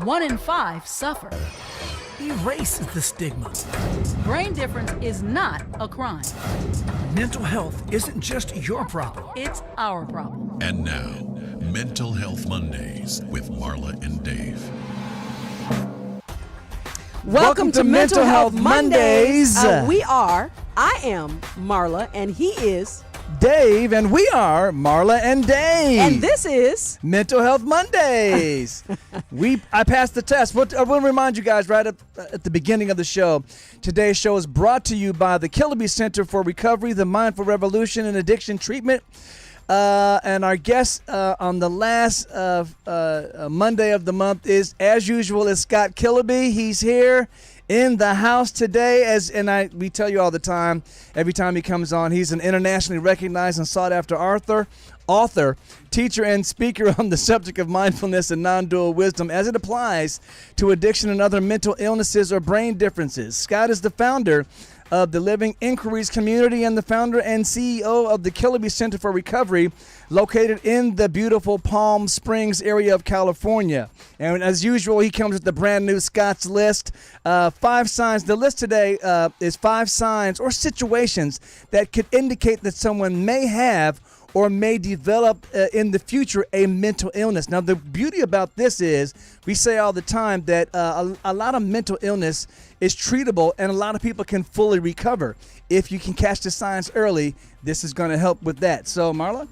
One in five suffer. Erase the stigma. Brain difference is not a crime. Mental health isn't just your problem. It's our problem. And now, Mental Health Mondays with Marla and Dave. Welcome to Mental Health Mondays. I am Marla, and he is Dave, and we are Marla and Dave. And this is Mental Health Mondays. I passed the test. I want to remind you guys right up at the beginning of the show. Today's show is brought to you by the Kiloby Center for Recovery, the Mindful Revolution and Addiction Treatment. And our guest on the last Monday of the month is, as usual, is Scott Killerby. He's here in the house today, we tell you all the time, every time he comes on, he's an internationally recognized and sought-after author, teacher, and speaker on the subject of mindfulness and non-dual wisdom as it applies to addiction and other mental illnesses or brain differences. Scott is the founder of the Living Inquiries community and the founder and CEO of the Kiloby Center for Recovery, located in the beautiful Palm Springs area of California. And as usual, he comes with the brand new Scott's List. 5 signs. The list today is 5 signs or situations that could indicate that someone may have or may develop in the future a mental illness. Now, the beauty about this is we say all the time that a lot of mental illness is treatable and a lot of people can fully recover. If you can catch the signs early, this is going to help with that. So, Marla?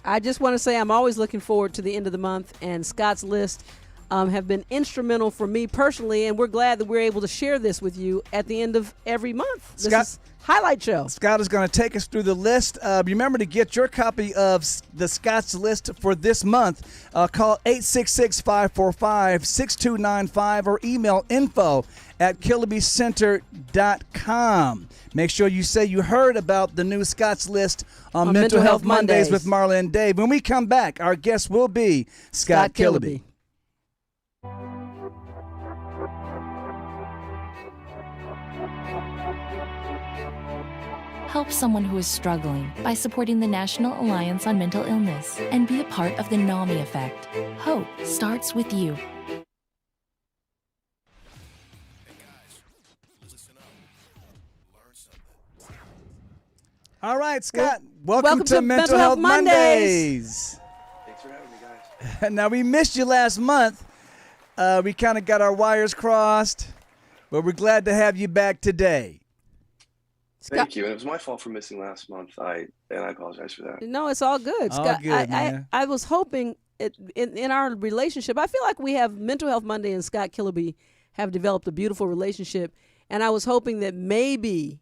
I just want to say I'm always looking forward to the end of the month, and Scott's List have been instrumental for me personally, and we're glad that we're able to share this with you at the end of every month. This is Highlight Show. Scott is going to take us through the list. Remember to get your copy of the Scott's List for this month. Call 866-545-6295 or email info@killerbycenter.com. Make sure you say you heard about the new Scott's List on Mental Health Mondays with Marla and Dave. When we come back, our guest will be Scott Killerby. Help someone who is struggling by supporting the National Alliance on Mental Illness and be a part of the NAMI effect. Hope starts with you. All right, Scott. Welcome to Mental Health Mondays. Thanks for having me, guys. Now, we missed you last month. We kind of got our wires crossed, but we're glad to have you back today. Thank you. And it was my fault for missing last month. I apologize for that. No, it's all good. All Scott, good, man. I was hoping in our relationship, I feel like we have Mental Health Monday and Scott Killerby have developed a beautiful relationship. And I was hoping that maybe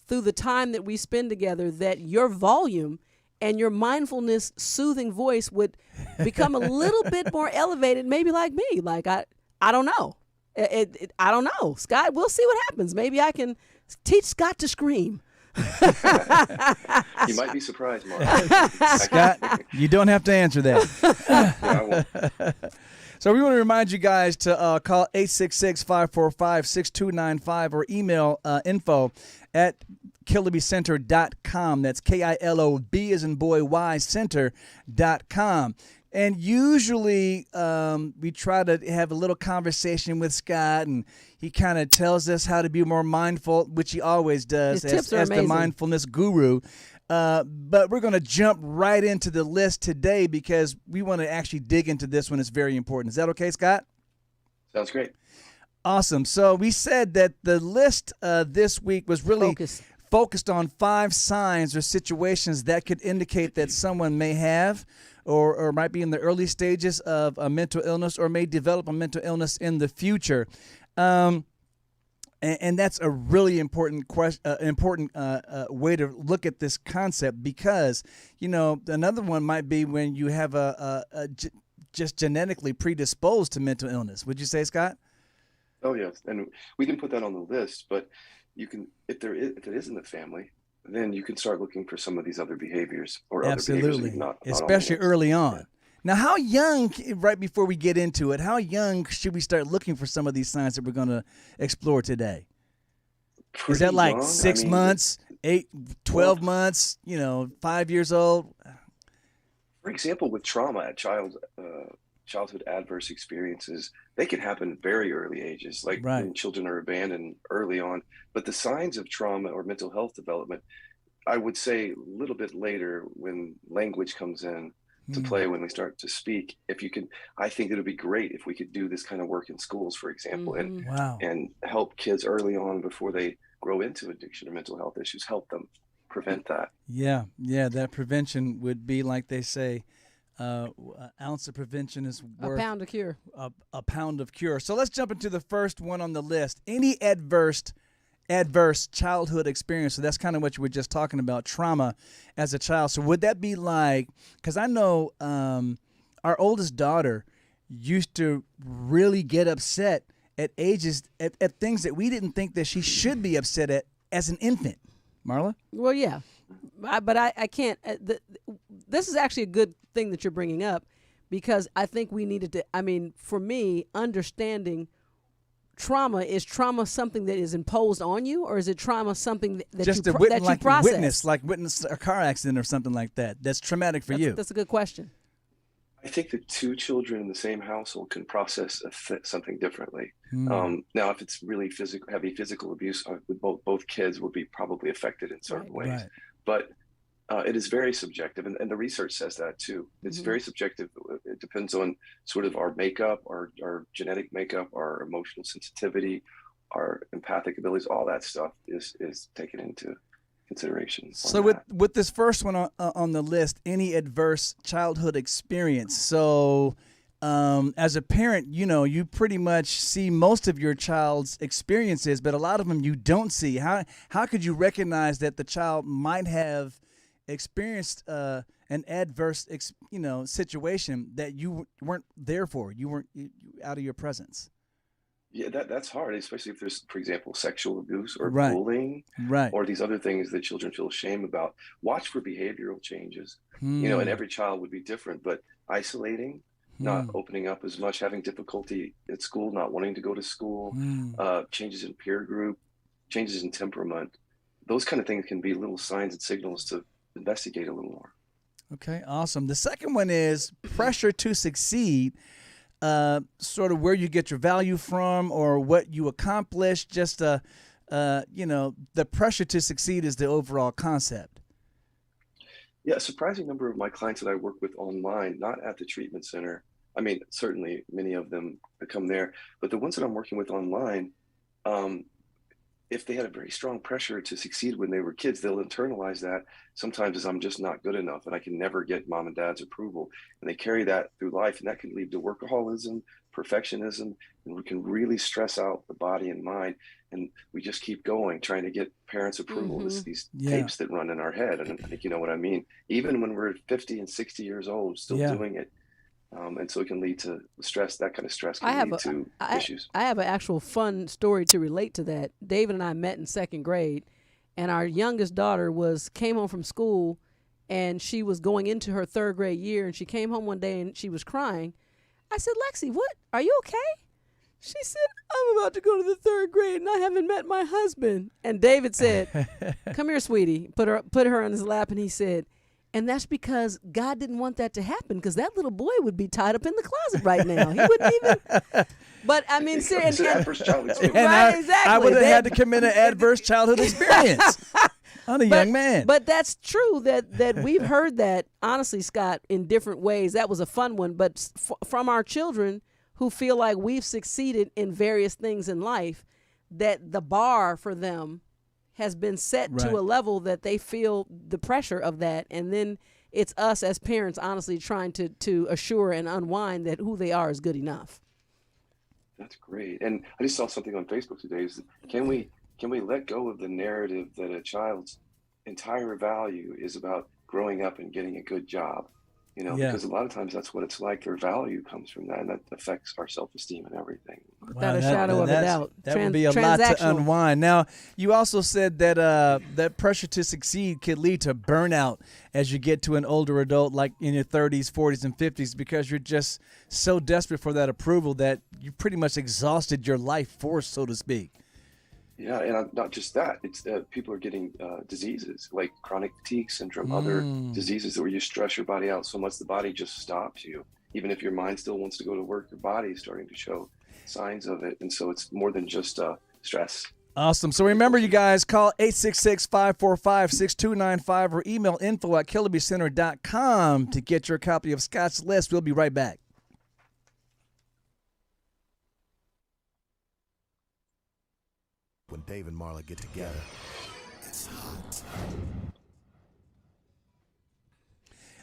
through the time that we spend together, that your volume and your mindfulness, soothing voice would become a little bit more elevated, maybe like me. Like, I don't know. I don't know. Scott, we'll see what happens. Maybe I can teach Scott to scream. You might be surprised, Mark. Scott, you don't have to answer that. Yeah, I won't. So we want to remind you guys to call 866-545-6295 or email info@killerbycenter.com. That's KILOB as in boy, Y, center.com. And usually we try to have a little conversation with Scott, and he kind of tells us how to be more mindful, which he always does as the mindfulness guru. But we're going to jump right into the list today because we want to actually dig into this one. It's very important. Is that okay, Scott? Sounds great. Awesome. So we said that the list this week was really focused on 5 signs or situations that could indicate that someone may have or might be in the early stages of a mental illness or may develop a mental illness in the future. And that's a really important way to look at this concept because, you know, another one might be when you have just genetically predisposed to mental illness. Would you say, Scott? Oh, yes. And we can put that on the list, but you can, if it is in the family, then you can start looking for some of these other behaviors or Absolutely. other behaviors. Not especially early on. Yeah. Now, how young, right before we get into it, how young should we start looking for some of these signs that we're going to explore today? Is that like young? 6 months, 8, 12 months, 5 years old? For example, with trauma, childhood adverse experiences, they can happen very early ages, like Right. when children are abandoned early on. But the signs of trauma or mental health development, I would say a little bit later when language comes in to play, when they start to speak. If you could, I think it would be great if we could do this kind of work in schools, for example, Mhm. Wow. and help kids early on before they grow into addiction or mental health issues, help them prevent that. Yeah, that prevention would be like they say, an ounce of prevention is A worth pound of cure. a pound of cure. So let's jump into the first one on the list. Any adverse childhood experience. So that's kind of what you were just talking about, trauma as a child. So would that be like, because I know our oldest daughter used to really get upset at things that we didn't think that she should be upset at as an infant. Marla? Well, yeah, but I can't. This is actually a good thing that you're bringing up, because I think we needed to. I mean, for me, understanding trauma, is trauma something that is imposed on you, or is it trauma something that Just you to that you process? witness a car accident or something like that. That's traumatic for you. That's a good question. I think that two children in the same household can process something differently. Mm. Now, if it's really heavy physical abuse, with both kids would be probably affected in certain ways. Right. But it is very subjective, and the research says that too. It's very subjective. It depends on sort of our makeup, our genetic makeup, our emotional sensitivity, our empathic abilities. All that stuff is taken into consideration. So with this first one on the list, any adverse childhood experience. So as a parent, you pretty much see most of your child's experiences, but a lot of them you don't see. How could you recognize that the child might have experienced an adverse situation that you weren't there for? You weren't out of your presence. Yeah, that's hard, especially if there's, for example, sexual abuse or Right. bullying, Right. or these other things that children feel shame about. Watch for behavioral changes. Hmm. And every child would be different, but isolating, not opening up as much, having difficulty at school, not wanting to go to school, changes in peer group, changes in temperament. Those kind of things can be little signs and signals to investigate a little more. Okay, awesome. The second one is pressure to succeed. Sort of where you get your value from or what you accomplish. Just the pressure to succeed is the overall concept. Yeah, a surprising number of my clients that I work with online, not at the treatment center. I mean, certainly many of them come there, but the ones that I'm working with online, if they had a very strong pressure to succeed when they were kids, they'll internalize that sometimes as I'm just not good enough and I can never get mom and dad's approval. And they carry that through life, and that can lead to workaholism, perfectionism, and we can really stress out the body and mind. And we just keep going, trying to get parents' approval. It's these tapes that run in our head. And I think you know what I mean. Even when we're 50 and 60 years old, still doing it. And so it can lead to stress. That kind of stress can lead to issues. I have an actual fun story to relate to that. David and I met in second grade, and our youngest daughter came home from school, and she was going into her third grade year, and she came home one day and she was crying. I said, "Lexi, what? Are you okay?" She said, "I'm about to go to the third grade and I haven't met my husband." And David said, "Come here, sweetie." Put her on his lap, and he said, "And that's because God didn't want that to happen, because that little boy would be tied up in the closet right now. He wouldn't even." But I mean, seriously, adverse childhood experience. right? Exactly. I would have had to commit an adverse childhood experience on a young man. But that's true that we've heard that, honestly, Scott, in different ways. That was a fun one. But from our children who feel like we've succeeded in various things in life, that the bar for them has been set to a level that they feel the pressure of that. And then it's us as parents, honestly, trying to assure and unwind that who they are is good enough. That's great. And I just saw something on Facebook today. Can we let go of the narrative that a child's entire value is about growing up and getting a good job? Because a lot of times that's what it's like. Their value comes from that, and that affects our self-esteem and everything. Without a shadow of a doubt. That would be a lot to unwind. Now, you also said that that pressure to succeed could lead to burnout as you get to an older adult, like in your 30s, 40s, and 50s, because you're just so desperate for that approval that you pretty much exhausted your life force, so to speak. Yeah, and not just that. It's people are getting diseases like chronic fatigue syndrome, other diseases where you stress your body out so much the body just stops you. Even if your mind still wants to go to work, your body is starting to show signs of it. And so it's more than just stress. Awesome. So remember, you guys, call 866-545-6295 or email info@killerbycenter.com to get your copy of Scott's List. We'll be right back. When Dave and Marla get together, it's hot.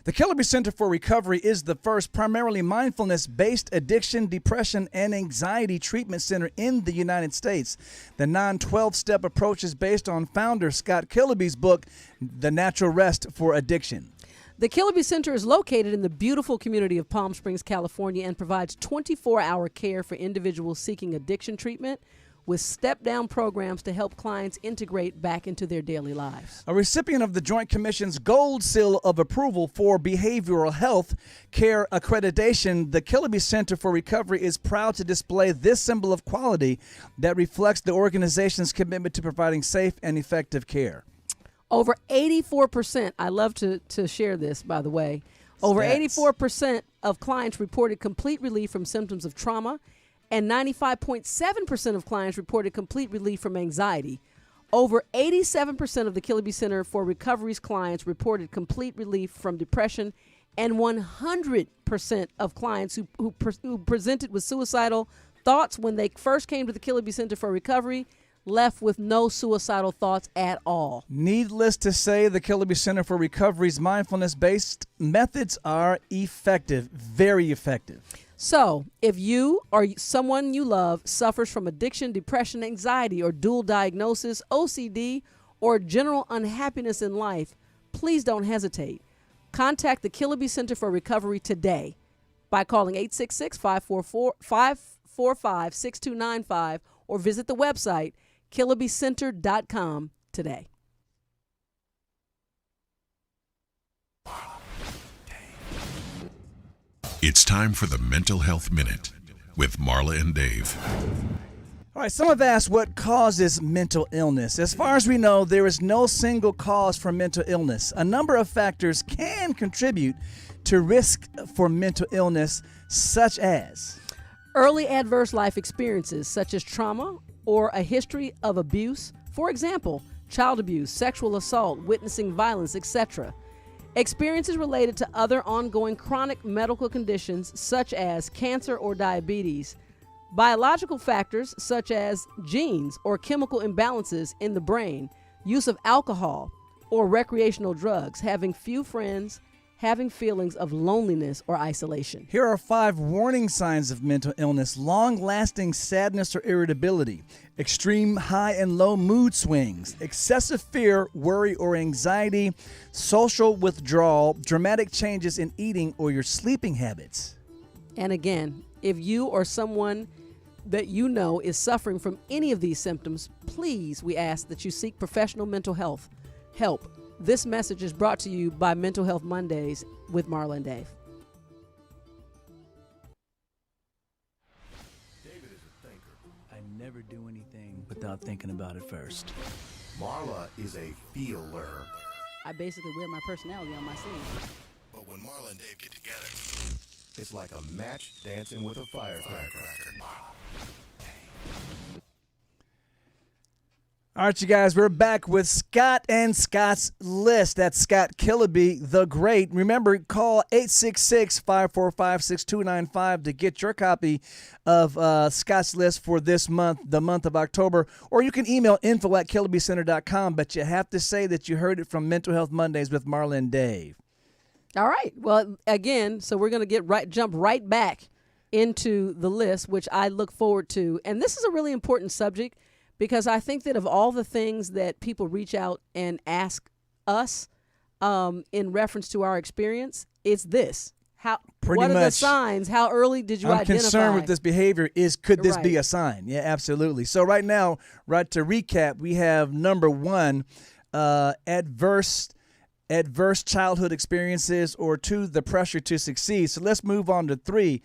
The Kiloby Center for Recovery is the first primarily mindfulness-based addiction, depression, and anxiety treatment center in the United States. The non-12-step approach is based on founder Scott Killerby's book, The Natural Rest for Addiction. The Kiloby Center is located in the beautiful community of Palm Springs, California, and provides 24-hour care for individuals seeking addiction treatment, with step-down programs to help clients integrate back into their daily lives. A recipient of the Joint Commission's Gold Seal of Approval for Behavioral Health Care Accreditation, the Kiloby Center for Recovery is proud to display this symbol of quality that reflects the organization's commitment to providing safe and effective care. Over 84%, I love to share this, by the way, over 84% of clients reported complete relief from symptoms of trauma, and 95.7% of clients reported complete relief from anxiety. Over 87% of the Kiloby Center for Recovery's clients reported complete relief from depression, and 100% of clients who presented with suicidal thoughts when they first came to the Kiloby Center for Recovery left with no suicidal thoughts at all. Needless to say, the Kiloby Center for Recovery's mindfulness-based methods are effective, very effective. So, if you or someone you love suffers from addiction, depression, anxiety, or dual diagnosis, OCD, or general unhappiness in life, please don't hesitate. Contact the Kiloby Center for Recovery today by calling 866-545-6295 or visit the website killerbycenter.com today. It's time for the Mental Health Minute with Marla and Dave. All right, some have asked what causes mental illness. As far as we know, there is no single cause for mental illness. A number of factors can contribute to risk for mental illness, such as early adverse life experiences, such as trauma or a history of abuse. For example, child abuse, sexual assault, witnessing violence, etc. Experiences related to other ongoing chronic medical conditions such as cancer or diabetes. Biological factors such as genes or chemical imbalances in the brain, use of alcohol or recreational drugs, having few friends, having feelings of loneliness or isolation. Here are 5 warning signs of mental illness: long-lasting sadness or irritability, extreme high and low mood swings, excessive fear, worry, or anxiety, social withdrawal, dramatic changes in eating or your sleeping habits. And again, if you or someone that you know is suffering from any of these symptoms, please, we ask that you seek professional mental health help. This message is brought to you by Mental Health Mondays with Marla and Dave. David is a thinker. I never do anything without thinking about it first. Marla is a feeler. I basically wear my personality on my sleeve. But when Marla and Dave get together, it's like a match dancing with a firecracker. All right, you guys, we're back with Scott and Scott's List. That's Scott Killerby, the Great. Remember, call 866-545-6295 to get your copy of Scott's List for this month, the month of October. Or you can email info@killerbycenter.com, but you have to say that you heard it from Mental Health Mondays with Marla and Dave. All right. Well, again, so we're going to jump right back into the list, which I look forward to. And this is a really important subject, because I think that of all the things that people reach out and ask us in reference to our experience, it's this. What are the signs? How early did you identify? I'm concerned with this behavior. Could this be a sign? Yeah, absolutely. So right now, to recap, we have number 1, adverse childhood experiences, or 2, the pressure to succeed. So let's move on to 3,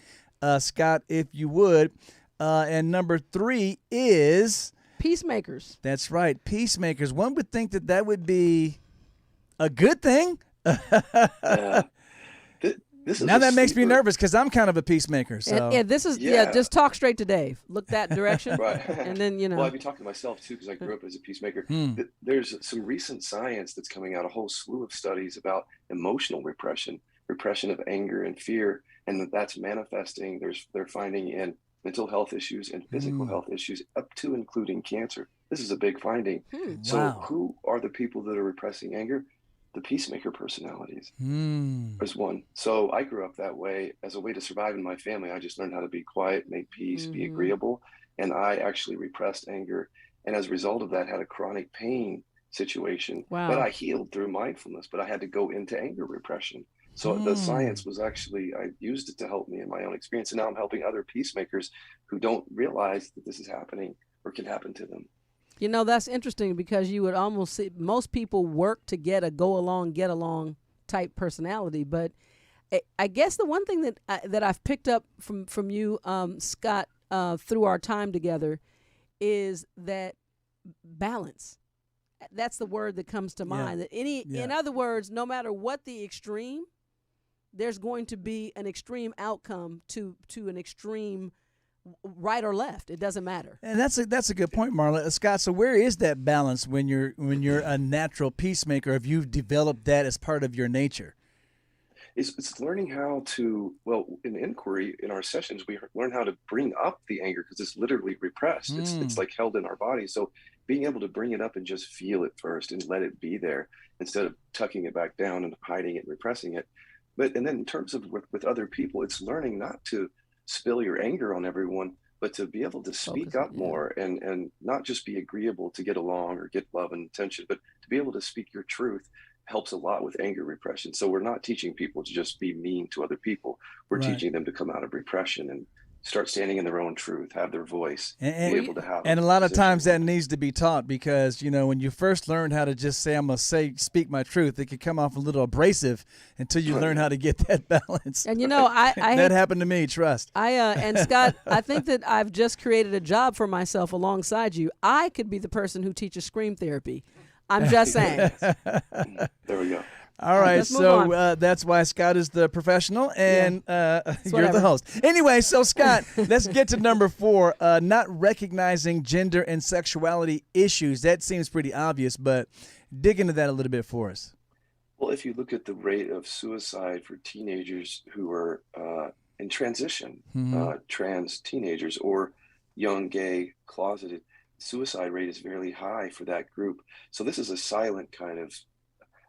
Scott, if you would. And number 3 is Peacemakers. That's right, peacemakers. One would think that that would be a good thing. Yeah. This is Now a that makes me sleeper. nervous because I'm kind of a peacemaker. So And this is Yeah. just talk straight to Dave. Look that direction, Right. and then Well, I've been talking to myself too because I grew up as a peacemaker. There's some recent science that's coming out, a whole slew of studies about emotional repression, repression of anger and fear, and that's manifesting. They're finding in mental health issues and physical health issues, up to including cancer. This is a big finding. So, Wow. who are the people that are repressing anger? The peacemaker personalities. There's one. So I grew up that way as a way to survive in my family. I just learned how to be quiet, make peace, be agreeable. And I actually repressed anger. And as a result of that, had a chronic pain situation that I healed through mindfulness, but I had to go into anger repression. So the science was actually, I used it to help me in my own experience. And now I'm helping other peacemakers who don't realize that this is happening or can happen to them. You know, that's interesting because you would almost see most people work to get a go along, get along type personality. But I guess the one thing that I've picked up from you, Scott, through our time together, is that balance. That's the word that comes to mind. That in other words, no matter what the extreme, there's going to be an extreme outcome to an extreme right or left. It doesn't matter. And that's a good point, Marla. Scott, so where is that balance when you're a natural peacemaker, if you've developed that as part of your nature? It's learning how to, well, in inquiry, in our sessions, we learn how to bring up the anger because it's literally repressed. It's like held in our body. So being able to bring it up and just feel it first and let it be there instead of tucking it back down and hiding it and repressing it. And then in terms of with other people, it's learning not to spill your anger on everyone, but to be able to speak up more and not just be agreeable to get along or get love and attention, but to be able to speak your truth helps a lot with anger repression. So we're not teaching people to just be mean to other people. We're teaching them to come out of repression and start standing in their own truth, have their voice, be able to have. And a lot of times that needs to be taught because, you know, when you first learn how to just say, I'm going to speak my truth, it can come off a little abrasive until you learn how to get that balance. And, you know, I that happened to me, trust. And Scott, I think that I've just created a job for myself alongside you. I could be the person who teaches scream therapy. I'm just saying. There we go. All right, Let's move so on. that's why Scott is the professional and you're the host. Anyway, so Scott, let's get to number 4, not recognizing gender and sexuality issues. That seems pretty obvious, but dig into that a little bit for us. Well, if you look at the rate of suicide for teenagers who are in transition, trans teenagers or young, gay, closeted, suicide rate is very high for that group. So this is a silent kind of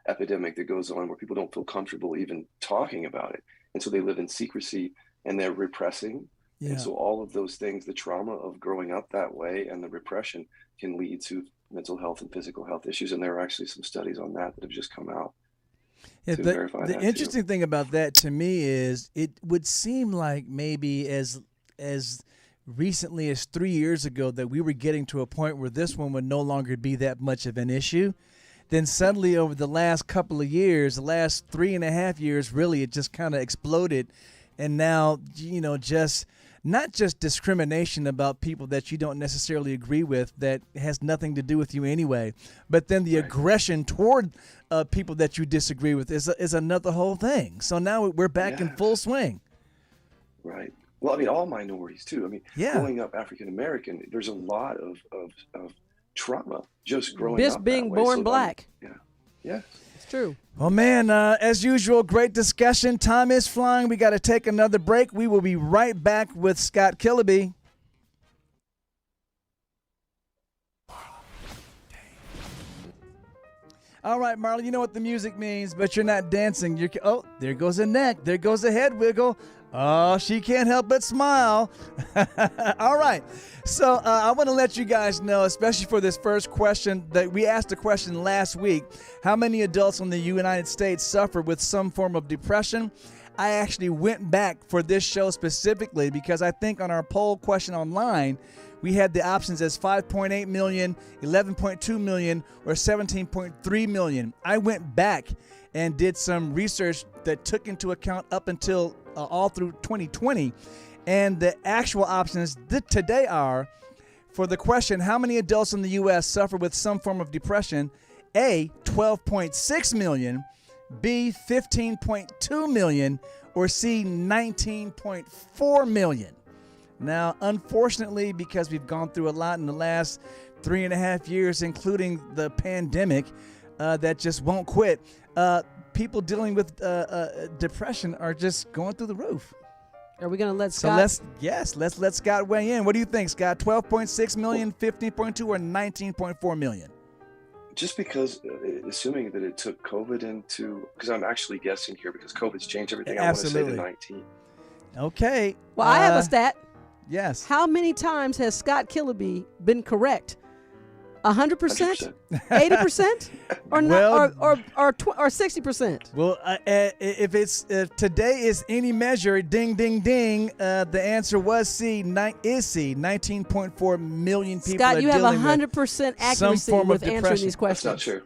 epidemic that goes on where people don't feel comfortable even talking about it. And so they live in secrecy and they're repressing. Yeah. And so all of those things, the trauma of growing up that way and the repression can lead to mental health and physical health issues. And there are actually some studies on that have just come out. Yeah, the interesting thing about that to me is it would seem like maybe as recently as 3 years ago that we were getting to a point where this one would no longer be that much of an issue. Then suddenly over the last couple of years, the last 3.5 years, really, it just kind of exploded. And now, you know, just not just discrimination about people that you don't necessarily agree with that has nothing to do with you anyway, but then the aggression toward people that you disagree with is another whole thing. So now we're back in full swing. Right. Well, I mean, all minorities too. I mean, growing up African American, there's a lot of trauma just growing up. Being born black. Yeah. It's true. Well, man, as usual, great discussion. Time is flying. We got to take another break. We will be right back with Scott Killerby. All right, Marla, you know what the music means, but you're not dancing. There goes a neck. There goes a head wiggle. Oh, she can't help but smile. All right. So I want to let you guys know, especially for this first question, that we asked a question last week. How many adults in the United States suffer with some form of depression? I actually went back for this show specifically because I think on our poll question online, we had the options as 5.8 million, 11.2 million, or 17.3 million. I went back and did some research that took into account up until all through 2020. And the actual options today are For the question, how many adults in the U.S. suffer with some form of depression? A, 12.6 million, B, 15.2 million, or C, 19.4 million. Now, unfortunately, because we've gone through a lot in the last 3.5 years, including the pandemic that just won't quit, people dealing with depression are just going through the roof. Are we going to let Scott? So let's let Scott weigh in. What do you think, Scott? 12.6 million, 15.2, or 19.4 million? Just because, assuming that it took COVID into, because I'm actually guessing here because COVID's changed everything. Absolutely. I want to say to 19. Okay. Well, I have a stat. Yes. How many times has Scott Killerby been correct? 100%, 80%, or not, or 60%? Well, if today is any measure, ding, ding, ding, the answer was C. Is C. 19.4 million people. Scott, you have dealing 100% accuracy with answering these questions. That's not true.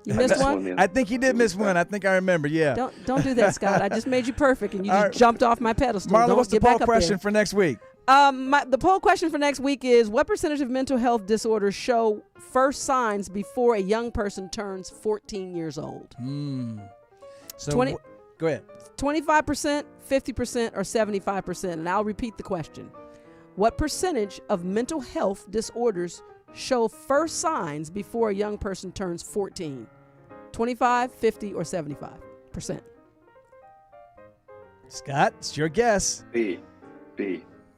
You missed one? I think you did miss one. I think I remember. Yeah. Don't do that, Scott. I just made you perfect, and you just jumped off my pedestal. Marla, what's the poll question for next week? The poll question for next week is: what percentage of mental health disorders show first signs before a young person turns 14 years old? So 20 go ahead. 25%, 50%, or 75%? And I'll repeat the question: what percentage of mental health disorders show first signs before a young person turns 14? 25, 50, or 75%? Scott, it's your guess. B.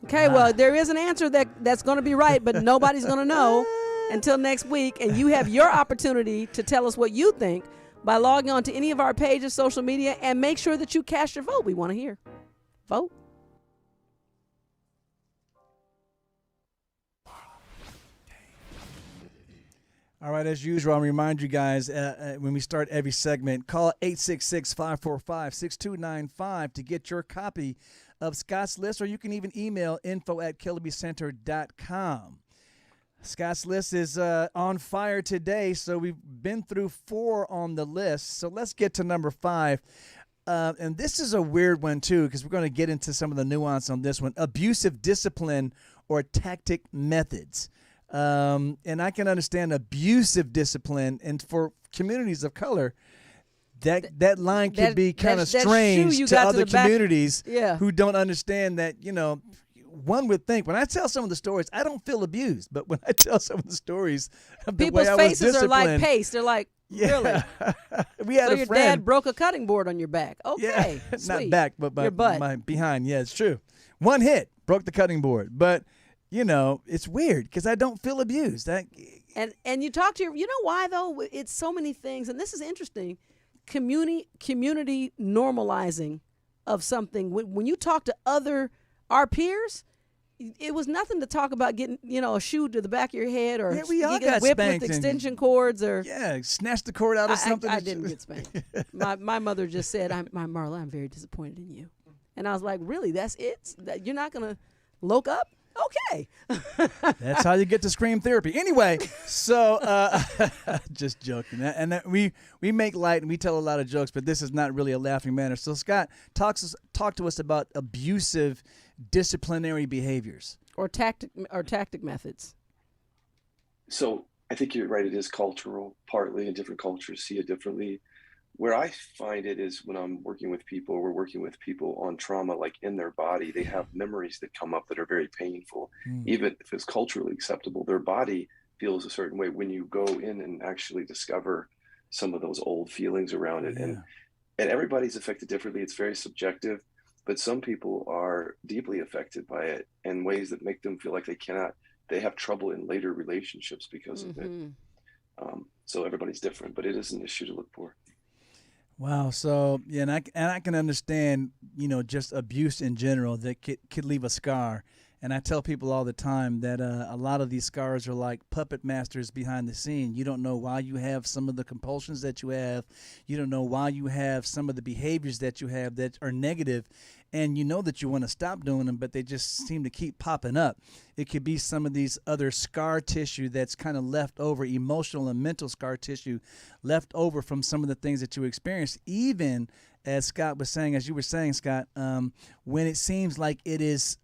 Okay, well, there is an answer that's going to be right, but nobody's going to know until next week. And you have your opportunity to tell us what you think by logging on to any of our pages, social media, and make sure that you cast your vote. We want to hear. Vote. All right, as usual, I'll remind you guys when we start every segment, call 866-545-6295 to get your copy of Scott's List, or you can even email info@killerbycenter.com. Scott's List is on fire today, so we've been through 4 on the list. So let's get to number 5. And this is a weird one, too, because we're going to get into some of the nuance on this one. Abusive discipline or tactic methods. And I can understand abusive discipline, and for communities of color, that line could be kind of strange to other communities who don't understand that, one would think, when I tell some of the stories, I don't feel abused, but when I tell some of the stories of the way I was People's faces are like paste. They're like, really? We had so a your friend. dad broke a cutting board on your back. Okay, yeah, sweet. Not back, but your butt. my behind. Yeah, it's true. One hit, broke the cutting board. But, it's weird because I don't feel abused. And you talk to you know why, though? It's so many things, and this is interesting. Community normalizing of something. When you talk to our peers, it was nothing to talk about getting, a shoe to the back of your head or we all getting got whipped spanked with extension cords or snatch the cord out of something. I didn't get spanked. My mother just said, Marla, I'm very disappointed in you. And I was like, really? That's it? You're not gonna look up? Okay. That's how you get to scream therapy. Anyway, so just joking. And that we make light and we tell a lot of jokes, but this is not really a laughing matter. So Scott, talk to us about abusive disciplinary behaviors or tactic methods. So I think you're right. It is cultural, partly, and different cultures see it differently. Where I find it is when we're working with people on trauma, like in their body, they have memories that come up that are very painful. Even if it's culturally acceptable, their body feels a certain way when you go in and actually discover some of those old feelings around it. And everybody's affected differently. It's very subjective, but some people are deeply affected by it in ways that make them feel like they have trouble in later relationships because of it. So everybody's different, but it is an issue to look for. Wow. So, and I can understand, just abuse in general that could leave a scar. And I tell people all the time that a lot of these scars are like puppet masters behind the scene. You don't know why you have some of the compulsions that you have. You don't know why you have some of the behaviors that you have that are negative. And you know that you want to stop doing them, but they just seem to keep popping up. It could be some of these other scar tissue that's kind of left over, emotional and mental scar tissue left over from some of the things that you experienced, even as Scott was saying, as you were saying, Scott, when it seems like it is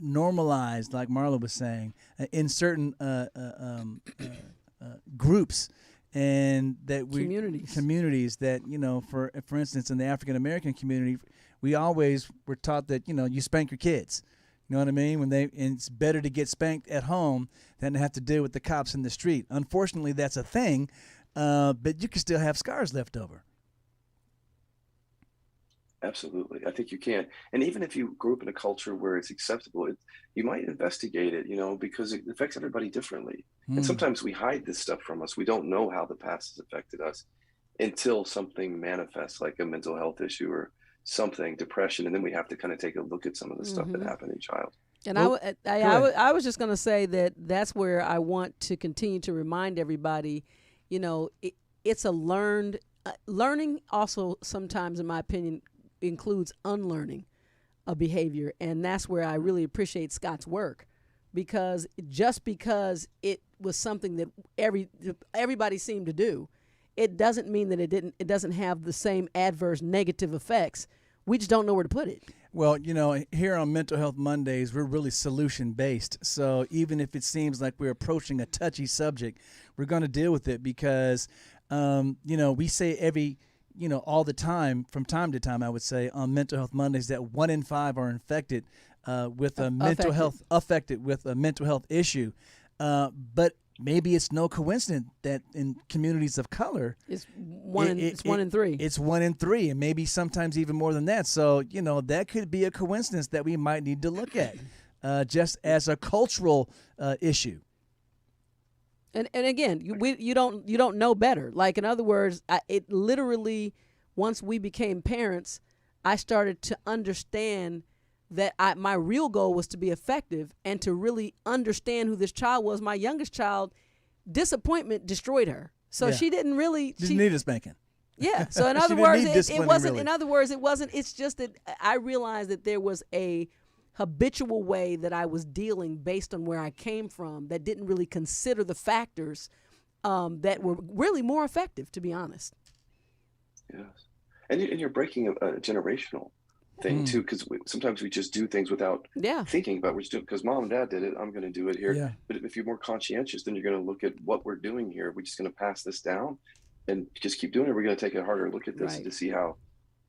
normalized, like Marla was saying, in certain groups, and that communities that, you know, for instance, in the African American community, we always were taught that, you know, you spank your kids. You know what I mean? And it's better to get spanked at home than to have to deal with the cops in the street. Unfortunately, that's a thing, but you can still have scars left over. Absolutely. I think you can. And even if you grew up in a culture where it's acceptable, you might investigate it, you know, because it affects everybody differently. And sometimes we hide this stuff from us. We don't know how the past has affected us until something manifests, like a mental health issue or something, depression. And then we have to kind of take a look at some of the stuff that happened in child. And I was just going to say that's where I want to continue to remind everybody, you know, it's a learning also sometimes, in my opinion, includes unlearning a behavior. And that's where I really appreciate Scott's work, because it was something that everybody seemed to do, it doesn't mean that it doesn't have the same adverse negative effects. We just don't know where to put it. Well, you know, here on Mental Health Mondays, we're really solution-based. So even if it seems like we're approaching a touchy subject, we're going to deal with it because, you know, we say all the time, from time to time, I would say, on Mental Health Mondays, that 1 in 5 are infected with a mental health issue. But maybe it's no coincidence that in communities of color, it's one in 3. It's 1 in 3, and maybe sometimes even more than that. So, you know, that could be a coincidence that we might need to look at just as a cultural issue. And again, you don't know better. Like, in other words, it literally, once we became parents, I started to understand that my real goal was to be effective and to really understand who this child was. My youngest child, disappointment destroyed her. So she didn't really. She need a spanking. Yeah. So in other words, it wasn't. Really. In other words, it wasn't. It's just that I realized that there was a habitual way that I was dealing based on where I came from that didn't really consider the factors that were really more effective, to be honest. Yes. And you're breaking a generational thing too, because sometimes we just do things without thinking about. We're just doing because mom and dad did it. I'm going to do it here. Yeah. But if you're more conscientious, then you're going to look at what we're doing here. We're just going to pass this down and just keep doing it. We're going to take a harder look at this to see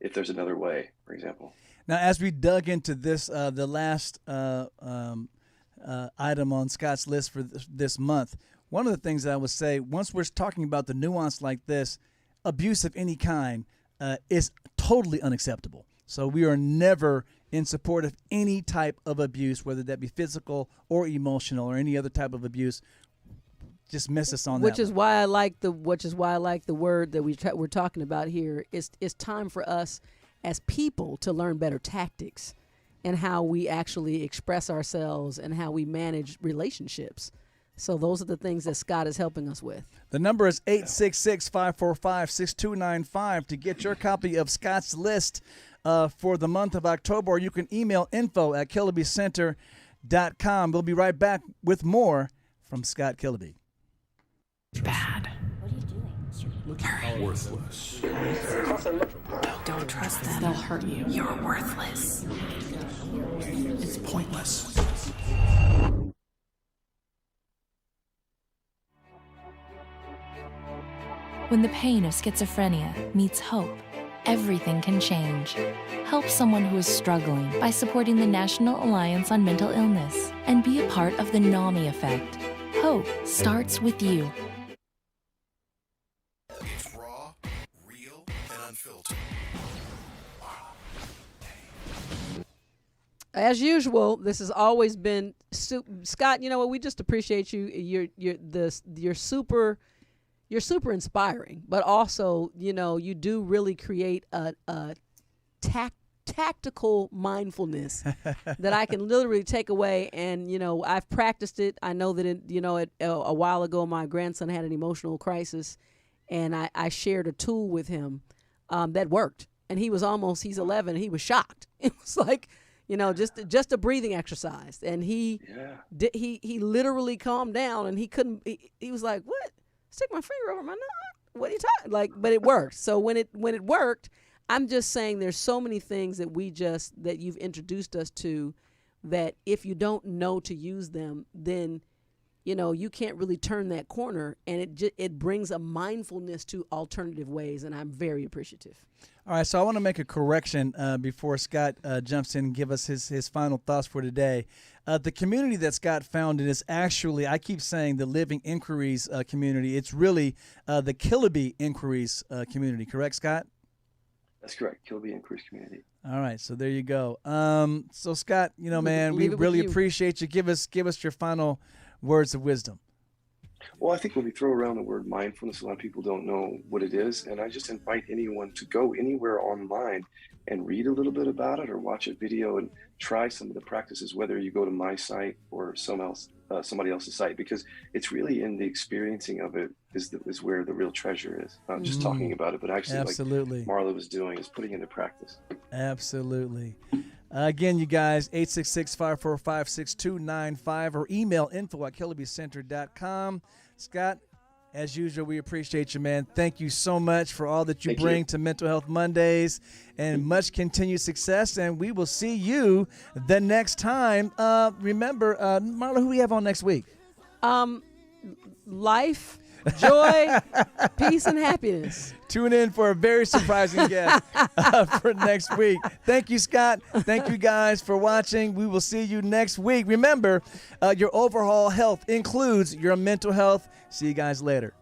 if there's another way, for example. Now, as we dug into this, the last item on Scott's list for this month, one of the things that I would say, once we're talking about the nuance like this, abuse of any kind is totally unacceptable. So we are never in support of any type of abuse, whether that be physical or emotional or any other type of abuse. Just miss us on that. Which is why I like the word that we're talking about here. It's time for us as people to learn better tactics and how we actually express ourselves and how we manage relationships. So those are the things that Scott is helping us with. The number is 866-545-6295 to get your copy of Scott's list for the month of October, or you can email info@KillerbyCenter.com. We'll be right back with more from Scott Killerby. Bad. Worthless. Don't trust them. They'll hurt you. You're worthless. It's pointless. When the pain of schizophrenia meets hope, everything can change. Help someone who is struggling by supporting the National Alliance on Mental Illness and be a part of the NAMI effect. Hope starts with you. It's raw, real, and unfiltered. As usual, this has always been Scott. You know what? We just appreciate you. You're super inspiring, but also, you know, you do really create a tactical mindfulness that I can literally take away. And, you know, I've practiced it. I know that, a while ago, my grandson had an emotional crisis, and I shared a tool with him that worked. And he's 11, and he was shocked. It was like, you know, just a breathing exercise. And he literally calmed down, and he was like, what? Stick my finger over my nose? What are you talking? Like, but it worked. So when it worked, I'm just saying there's so many things that you've introduced us to that if you don't know to use them, then you can't really turn that corner, and it brings a mindfulness to alternative ways, and I'm very appreciative. All right, so I want to make a correction before Scott jumps in and give us his final thoughts for today. The community that Scott founded is actually, I keep saying, the Living Inquiries community. It's really the Killerby Inquiries community, correct, Scott? That's correct, Kilby Inquiries community. All right, so there you go. So Scott, man, we leave it with really you. appreciate you. Give us your final words of wisdom. Well, I think when we throw around the word mindfulness, a lot of people don't know what it is. And I just invite anyone to go anywhere online and read a little bit about it or watch a video and try some of the practices, whether you go to my site or somebody else's site, because it's really in the experiencing of it is where the real treasure is. Not just talking about it, but actually, Absolutely. like Marla was doing, is putting into practice. Absolutely. Again, you guys, 866-545-6295 or email info@killerbycenter.com. Scott, as usual, we appreciate you, man. Thank you so much for all that you bring to Mental Health Mondays, and much continued success. And we will see you the next time. Remember, Marla, who we have on next week? Life, joy, peace, and happiness. Tune in for a very surprising guest for next week. Thank you, Scott. Thank you, guys, for watching. We will see you next week. Remember, your overall health includes your mental health. See you guys later.